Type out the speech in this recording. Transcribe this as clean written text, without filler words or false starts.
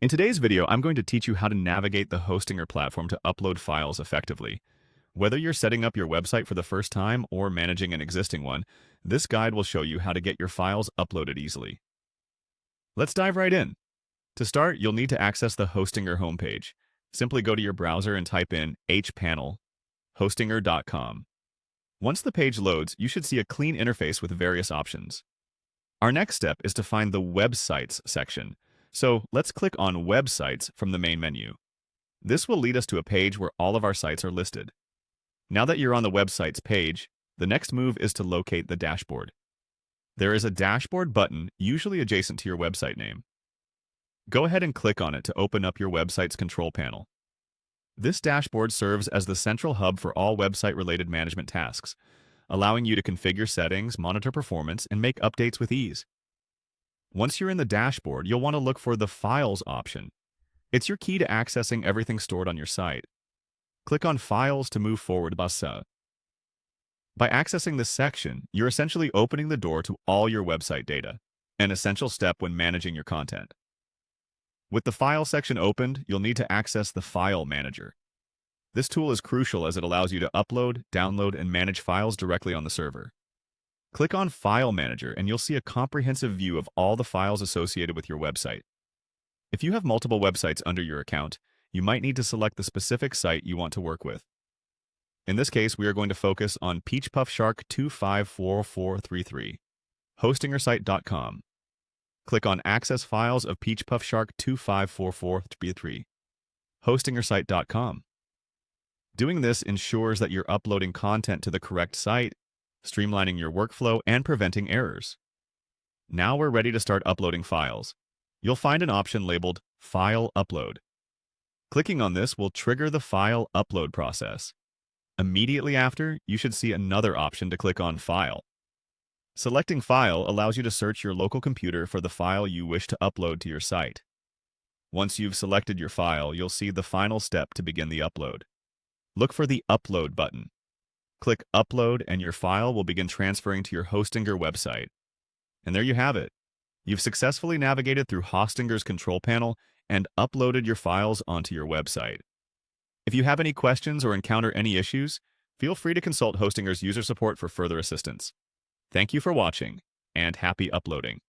In today's video, I'm going to teach you how to navigate the Hostinger platform to upload files effectively. Whether you're setting up your website for the first time or managing an existing one, this guide will show you how to get your files uploaded easily. Let's dive right in. To start, you'll need to access the Hostinger homepage. Simply go to your browser and type in hpanel hostinger.com. Once the page loads, you should see a clean interface with various options. Our next step is to find the Websites section. So let's click on Websites from the main menu. This will lead us to a page where all of our sites are listed. Now that you're on the Websites page, the next move is to locate the dashboard. There is a dashboard button, usually adjacent to your website name. Go ahead and click on it to open up your website's control panel. This dashboard serves as the central hub for all website-related management tasks, allowing you to configure settings, monitor performance, and make updates with ease. Once you're in the dashboard, you'll want to look for the Files option. It's your key to accessing everything stored on your site. Click on Files to move forward. By accessing this section, you're essentially opening the door to all your website data, an essential step when managing your content. With the File section opened, you'll need to access the File Manager. This tool is crucial as it allows you to upload, download, and manage files directly on the server. Click on File Manager and you'll see a comprehensive view of all the files associated with your website. If you have multiple websites under your account, you might need to select the specific site you want to work with. In this case, we are going to focus on peachpuffshark254433, hostingersite.com. Click on Access Files of peachpuffshark254433, hostingersite.com. Doing this ensures that you're uploading content to the correct site, streamlining your workflow, and preventing errors. Now we're ready to start uploading files. You'll find an option labeled File Upload. Clicking on this will trigger the file upload process. Immediately after, you should see another option to click on File. Selecting File allows you to search your local computer for the file you wish to upload to your site. Once you've selected your file, you'll see the final step to begin the upload. Look for the Upload button. Click Upload and your file will begin transferring to your Hostinger website. And there you have it. You've successfully navigated through Hostinger's control panel and uploaded your files onto your website. If you have any questions or encounter any issues, feel free to consult Hostinger's user support for further assistance. Thank you for watching, and happy uploading.